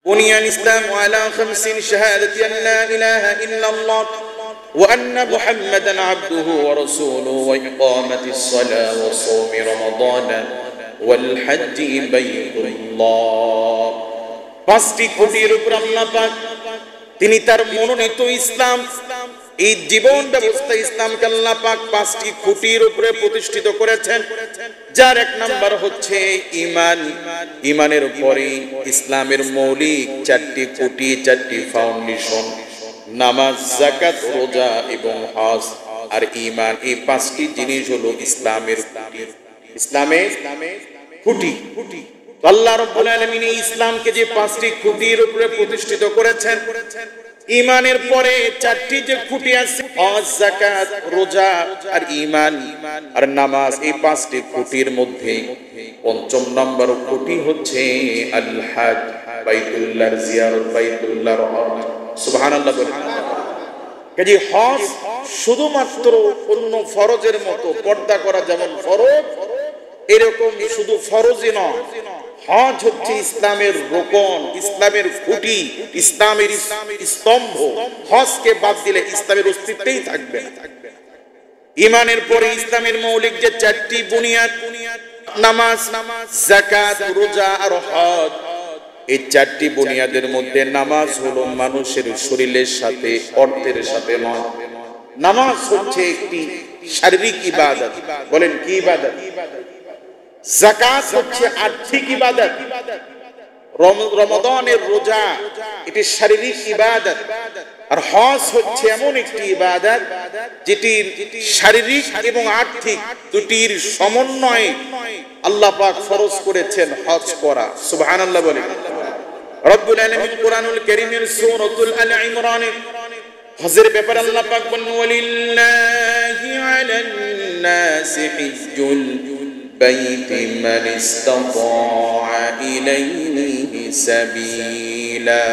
বুনিয়াল ইসলামু আলা খামসিন শাহাদাতি আন লা ইলাহা ইল্লাল্লাহ ওয়া আন্না মুহাম্মাদান আবদুহু ওয়া রাসূলুহু ওয়া ইকামাতিস সালাহ ওয়া সাওমি রমাদান ওয়াল হজ্জি বাইতুল্লাহ। পাঁচটি খুঁটির উপর আল্লাহ পাক তিনি তার মনোনীত ইসলাম, এই জীবন ব্যবস্থা ইসলামকে আল্লাহ পাক পাঁচটি খুঁটির উপরে প্রতিষ্ঠিত করেছেন, যার এক নাম্বার হচ্ছে ঈমান। ঈমানের উপরে ইসলামের মৌলিক চারটি খুঁটি, চারটি ফাউন্ডেশন, নামাজ, যাকাত, রোজা এবং হজ। আর ঈমান, এই পাঁচটি জিনিস হলো ইসলামের খুঁটি। আল্লাহ রাব্বুল আলামিন এই ইসলামকে যে পাঁচটি খুঁটির উপরে প্রতিষ্ঠিত করেছেন, ঈমানের পরে চারটি যে খুঁটি আছে, হজ, যাকাত, রোজা আর ঈমান আর নামাজ, এই পাঁচটি খুঁটির মধ্যে পঞ্চম নম্বর খুঁটি হচ্ছে আল হজ, বাইতুল্লাহর জিয়ারত, বাইতুল্লাহর হজ। সুবহানাল্লাহ বলেন। কাজে হজ শুধুমাত্র অন্য ফরজের মতো পর্দা করা যেমন ফরজ, এরকম শুধু ফরজই নয়, হজ হচ্ছে ইসলামের রোকন, ইসলামের খুঁটি, ইসলামের স্তম্ভ। হজকে বাদ দিলে ইসলামের অস্তিত্বই থাকবে না। ঈমানের পরে ইসলামের মৌলিক যে চারটি বুনিয়াদ, নামাজ, যাকাত, রোজা আর হজ, এই চারটি বুনিয়াদের মধ্যে নামাজ হলো মানুষের শরীরের সাথে, অর্থের সাথে নয়। নামাজ হচ্ছে একটি শারীরিক ইবাদত। বলেন কি ইবাদত? যাকাত হচ্ছে আর্থিক ইবাদত। রমাদানের রোজা এটি শারীরিক ইবাদত। আর হজ হচ্ছে এমন একটি ইবাদত যেটি শারীরিক এবং আর্থিক দুটির সমন্বয়ে আল্লাহ পাক ফরজ করেছেন হজ করা। সুবহানাল্লাহ বলেন। রব্বুল আলামিন কুরআনুল কারীমের সূরাতুল আল ইমরানে হজের ব্যাপারে আল্লাহ পাক বলেন, ওয়ালিল্লাহি আলান নাসি হিজ্জুল বাইতি মান ইসতাতা ইলাইহি সাবিলা।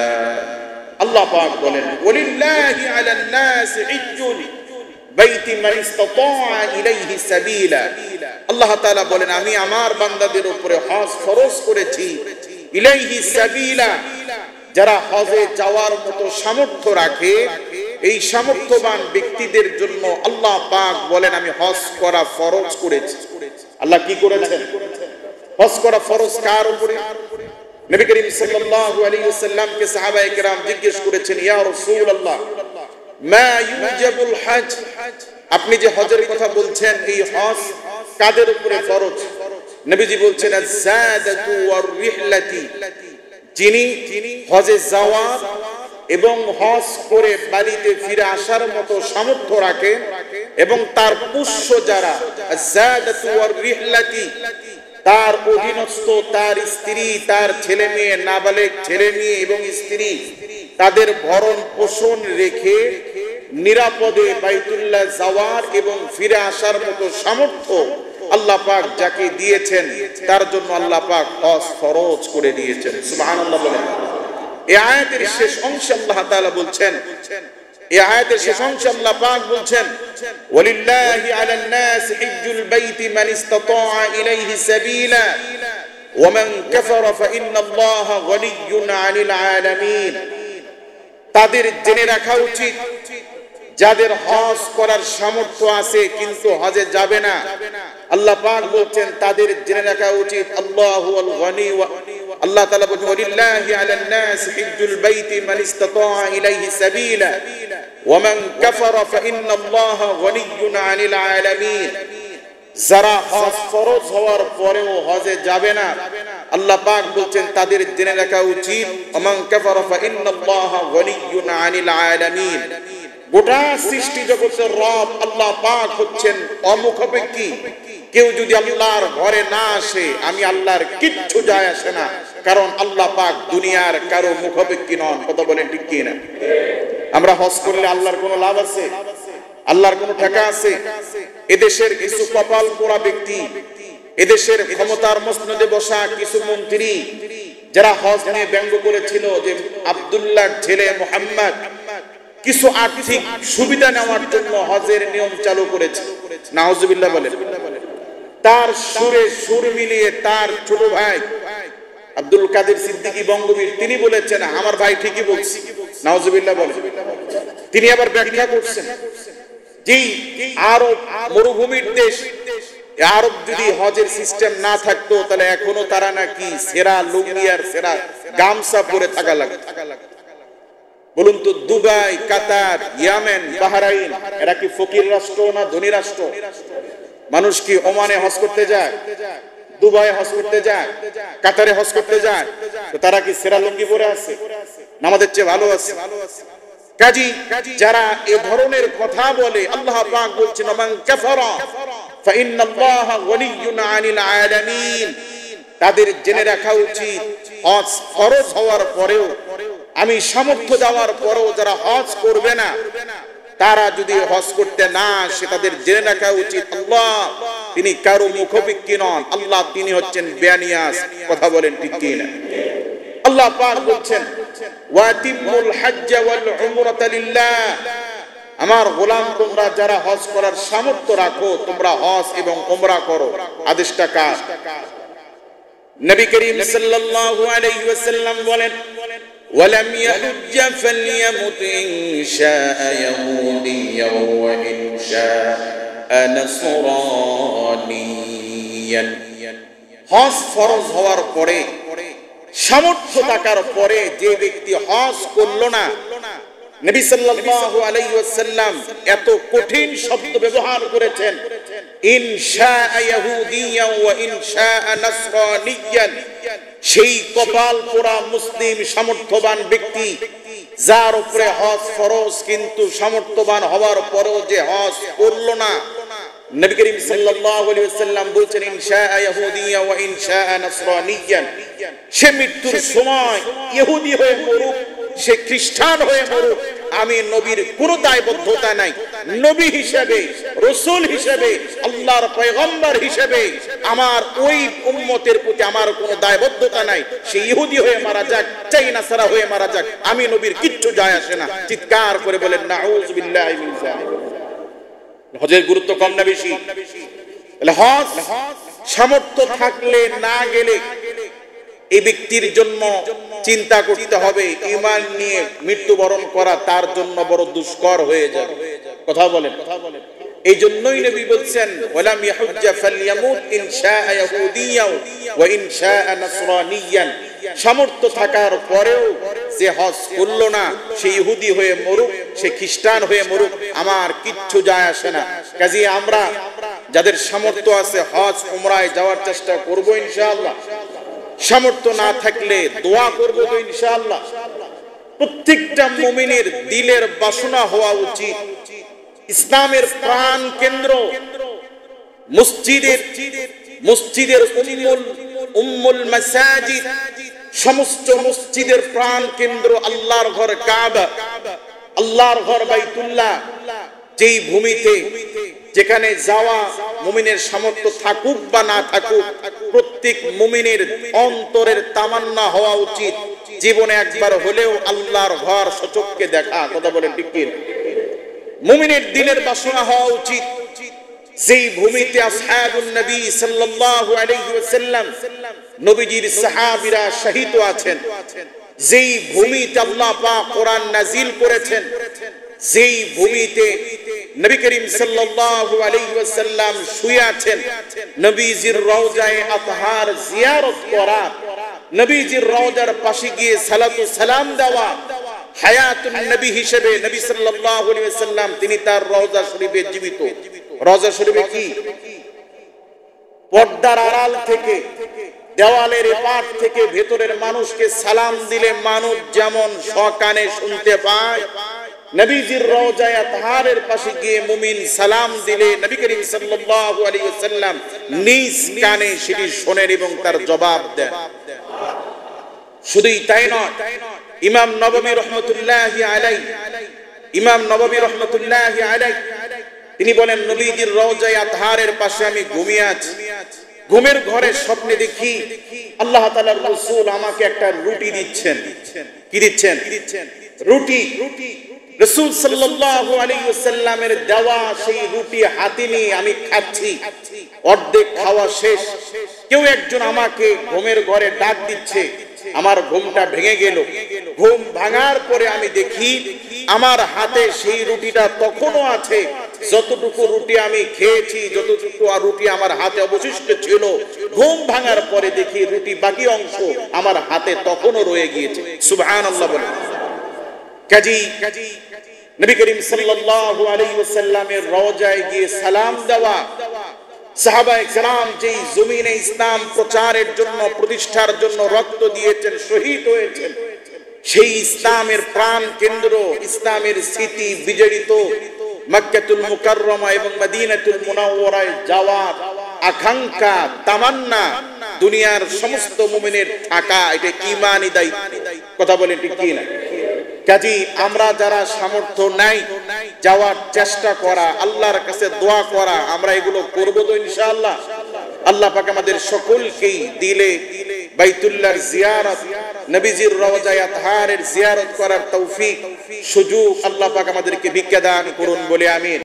আল্লাহ পাক বলেন, ওয়ালিল্লাহি আলান নাসি হিজ্জুল বাইতি মান ইসতাতা ইলাইহি সাবিলা। আল্লাহ তাআলা বলেন, আমি আমার বান্দাদের উপরে হজ ফরজ করেছি, ইলাইহি সাবিলা, যারা হজে যাওয়ার মতো সামর্থ্য রাখে, এই সামর্থ্যবান ব্যক্তিদের জন্য আল্লাহ পাক বলেন আমি হজ করা ফরজ করেছি। আল্লাহ কি করেছেন? হজ করা ফরজ কার উপরে? নবী করিম সাল্লাল্লাহু আলাইহি ওয়াসাল্লামকে সাহাবায়ে কেরাম জিজ্ঞেস করেছেন, ইয়া রাসূলুল্লাহ মা ইউজিবুল হজ, আপনি যে হজের কথা বলছেন, এই হজ কাদের উপরে ফরজ? নবীজি বলছেন, আয-যাদাতু ওয়ার-রিহলাতি, যিনি হজে যাওয়া এবং হজ করে বাড়িতে ফিরে আসার মতো সামর্থ্য রাখে এবং তার পুষ্য যারা, আয-যাদাতু ওয়ার-রিহলাতি, তার অধীনস্থ, তার স্ত্রী, তার ছেলে মেয়ে, নাবালেগ ছেলে মেয়ে এবং স্ত্রী, তাদের ভরণ পোষণ রেখে নিরাপদে বাইতুল্লাহ যাওয়ার এবং ফিরে আসার মতো সামর্থ্য আল্লাহ পাক যাকে দিয়েছেন, তার জন্য আল্লাহ পাক হজ ফরজ করে দিয়েছেন। সুবহানাল্লাহ বলেন। এই আয়াতের শেষ অংশে আল্লাহ তাআলা বলছেন, এই আয়াতের শেষ অংশে আল্লাহ পাক বলছেন, ওয়ালিল্লাহি আলান নাস হিজ্জুল বাইতি মান ইসতাতা ইলাইহি সাবিলা ওয়া মান কাফারা ফা ইন্নাল্লাহা গনিয়্যুন আনিল আলামিন। তাদের জেনে রাখা উচিত যাদের হজ করার সামর্থ্য আছে কিন্তু হজে যাবে না, আল্লাহ পাক বলছেন তাদের জেনে রাখা উচিত আল্লাহু আল গনি। আল্লাহ তাআলা বলেন, ওয়ালিল্লাহি আলান নাস হিজ্জুল বাইতি মান ইসতাতা ইলাইহি সাবিলা ওয়া মান কাফারা ফা ইন্নাল্লাহা গনিয়্যুন আনিল আলামিন। যারা হজ ফরজ হওয়ার পরেও হজে যাবে না, আল্লাহ পাক বলছেন তাদের জেনে রাখা উচিত ওয়া মান কাফারা ফা ইন্নাল্লাহা গনিয়্যুন আনিল আলামিন। গোটা সৃষ্টি জগতের রব আল্লাহ পাক হচ্ছেন অমুখাপেক্ষী। কেউ যদি আল্লাহর ঘরে না আসে, আমি আল্লাহর কিচ্ছু যায় আসে না, কারণ আল্লাহ পাক দুনিয়ার কারো মুখাপেক্ষী নন। কথা বলেন ঠিক কি না? আমরা হজ করলে আল্লাহর কোনো লাভ আছে? আল্লাহর কোনো টাকা আছে? এদেশের কিছু কপাল পোড়া ব্যক্তি, এদেশের ক্ষমতার মসনদে বসা কিছু মন্ত্রী যারা হজ নিয়ে ব্যঙ্গ করেছিল যে আব্দুল্লাহর ছেলে মুহাম্মদ কিছু আর্থিক সুবিধা নেওয়ার জন্য হজের নিয়ম চালু করেছে, নাউজুবিল্লাহ বলেন। তার সুরে সুর মিলিয়ে তার ছোট ভাই আব্দুল কাদের সিদ্দিকী বঙ্গবীর তিনি বলেছেন আমার ভাই ঠিকই বলছে, নাউজুবিল্লাহ বলেন। তিনি আবার ব্যাখ্যা করছেন যে আরব মরুভূমির দেশ, আরব যদি হজের সিস্টেম না থাকতো তাহলে এখনো তারা নাকি সেরা লুঙ্গি আর সেরা গামছা পরে থাকা লাগে। বলুন তো, দুবাই, কাতার, ইয়েমেন, বাহরাইন এরা কি ফকির রাষ্ট্র না ধনী রাষ্ট্র? মানুষ কি ওমানে হজ করতে যায়, দুবাই হজ করতে যায়, কাতারে হজ করতে যায়, তো তারা কি সেরা লুঙ্গি পরে আছে? আমাদের চেয়ে ভালো আছে। কাজী যারা এ ধরনের কথা বলে, আল্লাহ পাক বলছেন মান কাফারা ফাইন্নাল্লাহা গনিয়্যুন আনিল আলামিন, তাদের জেনে রাখা উচিত হজ ফরজ হওয়ার পরেও, আমি সামর্থ্য দেওয়ার পরেও যারা হজ করবে না, তারা যদি হজ করতে না আসে তাদের জেনে রাখা উচিত আল্লাহ তিনি কারো মুখোপেক্ষী নন, আল্লাহ তিনি হচ্ছেন বেয়ানিয়াস। কথা বলেন ঠিক কি না? আল্লাহ পাক বলছেন ওয়াতিমুল হজ্জ ওয়াল উমরাতা লিল্লাহ, আমার গোলাম তোমরা যারা হজ করার সামর্থ্য রাখো তোমরা হজ এবং উমরা করো। আদেশটা কার? নবী করিম সাল্লাল্লাহু আলাইহি ওয়াসাল্লাম বলেন ওয়ালাম ইয়াহুজ্জ ফালইয়ামুত ইনশাআ ইয়াহুদিয়্যান ওয়া ইনশাআ নাসরানিয়ান। হজ ফরজ হওয়ার পরে, সামর্থ্য থাকার পরে যে ব্যক্তি হজ করলো না, নবী সাল্লাল্লাহু আলাইহি ওয়াসাল্লাম এত কঠিন শব্দ ব্যবহার করেছেন, ইনশাআ ইয়াহুদিয়্যান ওয়া ইনশাআ নাসরানিয়ান। সেই কপাল পোড়া মুসলিম সামর্থ্যবান ব্যক্তি যার উপরে হজ ফরজ কিন্তু সামর্থ্যবান হওয়ার পরেও যে হজ করলো না, নবী করিম সাল্লাল্লাহু আলাইহি ওয়াসাল্লাম বলেছেন ইনশাআ ইয়াহুদিয়্যান ওয়া ইনশাআ নাসরানিয়ান, সে মৃত্যুর সময় ইহুদি হয়ে মরুক, সে খ্রিস্টান হয়ে মরুক, আমি নবীর কোনো দায়বদ্ধতা নাই। নবী হিসেবে, রাসূল হিসেবে, আল্লাহর পয়গম্বর হিসেবে আমার ওই উম্মতের প্রতি আমার কোনো দায়বদ্ধতা নাই। সে ইহুদি হয়ে মারা যাক, চাই নাসারা হয়ে মারা যাক, আমি নবীর কিচ্ছু যায় আসে না। চিৎকার করে বলেন নাউযু বিল্লাহি মিন যালিক। হজের গুরুত্ব কম না বেশি? হজ সামর্থ্য থাকলে না গেলে এই ব্যক্তির জন্য চিন্তা করতে হবে, ঈমান নিয়ে মৃত্যুবরণ করা তার জন্য বড় দুষ্কর হয়ে যাবে। কথা বলেন। এই জন্যই নবী বলছেন ওয়ালাম ইয়াহুজ্জ ফালইয়ামুত ইনশাআ ইয়াহুদিয়্যান ওয়া ইনশাআ নাসরানিয়ান। সামর্থ্য থাকার পরেও যে হজ করলো না, সে ইহুদি হয়ে মরুক, সে খ্রিস্টান হয়ে মরুক, আমার কিচ্ছু যায় আসে না। কাজেই আমরা যাদের সামর্থ্য আছে হজ উমরায় যাওয়ার চেষ্টা করব ইনশাআল্লাহ। সামর্থ্য না থাকলে দোয়া করব তো ইনশাআল্লাহ। প্রত্যেকটা মুমিনের দিলের বাসনা হওয়া উচিত ইসলামের প্রাণ কেন্দ্র মসজিদের উম্মুল মাসাজিদ, সমস্ত মসজিদের প্রাণ কেন্দ্র আল্লাহর ঘর কাবা, আল্লাহর ঘর বাইতুল্লাহ। যেই ভূমিতে যেখানে যাওয়া মুমিনের সামর্থ্য থাকুক বা না থাকুক, প্রত্যেক মুমিনের অন্তরের তামান্না হওয়া উচিত জীবনে একবার হলেও আল্লাহর ঘর সচক্ষে দেখা। কথা বলেন ঠিক কি? মুমিনের দিলের বাসনা হওয়া উচিত যেই ভূমিতে আসহাবুন নবী সাল্লাল্লাহু আলাইহি ওয়াসাল্লাম নবীজির সাহাবীরা শহীদ আছেন, যেই ভূমিতে আল্লাহ পাক কোরআন নাজিল করেছেন, যেই ভূমিতে নবী করিম সাল্লাল্লাহু আলাইহি ওয়াসাল্লাম শুয়ে আছেন, নবীজির রওজায়ে আতহার জিয়ারত করা, নবীজির রওজার পাশে গিয়ে সালাতু সালাম দেওয়া, হায়াতুন নবী হিসেবে নবী সাল্লাল্লাহু আলাইহি ওয়াসাল্লাম তিনি তার রওজা শরীফে জীবিত। রওজা শরীফে কি পর্দার আড়াল থেকে, দেওয়ালের পাশ থেকে ভেতরের মানুষকে সালাম দিলে মানুষ যেমন সকানে শুনতে পায়, নবীজির রওজায়ে আতহারের পাশে গিয়ে মুমিন সালাম দিলে নবী করিম সাল্লাল্লাহু আলাইহি ওয়াসাল্লাম নিজ কানে সেটি শোনেন এবং তার জবাব দেন। শুধুই তাই নয়, ইমাম নববী রহমাতুল্লাহি আলাইহি তিনি বলেন নবীজির রওজায়ে আতহারের পাশে আমি ঘুমিয়ে আছি, ঘুমের ঘরে স্বপ্নে দেখি আল্লাহ তাআলার রাসূল আমাকে একটা রুটি দিচ্ছেন। কি দিচ্ছেন? রুটি। রাসূল সাল্লাল্লাহু আলাইহি ওয়াসাল্লামের দেওয়া সেই রুটি হাতে নিয়ে আমি খাচ্ছি, অর্ধেক খাওয়া শেষ, কেউ একজন আমাকে ঘুমের ঘরে ডাক দিচ্ছে, আমার ঘুমটা ভেঙে গেল। ঘুম ভাঙার পরে আমি দেখি আমার হাতে সেই রুটিটা তখনো আছে, যতটুকু রুটি আমি খেয়েছি, যতটুকু রুটি আমার হাতে অবশিষ্ট ছিল, ঘুম ভাঙার পরে দেখি রুটি বাকি অংশ আমার হাতে তখনো রয়ে গিয়েছে। সুবহানাল্লাহ বলে। কাজী নবী করিম সাল্লাল্লাহু আলাইহি ওয়াসাল্লামের রওজায় গিয়ে সালাম দেওয়া, সাহাবায়ে কেরাম যেই জমিনে ইসলাম প্রচারের জন্য, প্রতিষ্ঠার জন্য রক্ত দিয়েছেন, শহীদ হয়েছেন, সেই ইসলামের প্রাণ কেন্দ্র, ইসলামের স্মৃতি বিজড়িত মক্কাতুল মুকাররমা এবং মদিনাতুল মুনাওয়ারায় যাওয়ার আকাঙ্ক্ষা, তামান্না দুনিয়ার সমস্ত মুমিনের থাকা, এটা ঈমানি দায়িত্ব। কথা বলেন ঠিক কি না? কাজী আমরা যারা সামর্থ্য নাই, যাওয়ার চেষ্টা করা, আল্লাহর কাছে দোয়া করা, আমরা এগুলো করব তো ইনশাআল্লাহ। আল্লাহ পাক আমাদের সকলকেই দিলে বাইতুল্লাহর জিয়ারত, নবীজির রওজায়ে আতহারের জিয়ারত করার তৌফিক, সুযোগ আল্লাহ পাক আমাদেরকে ভিক্ষা দান করুন বলে আমিন।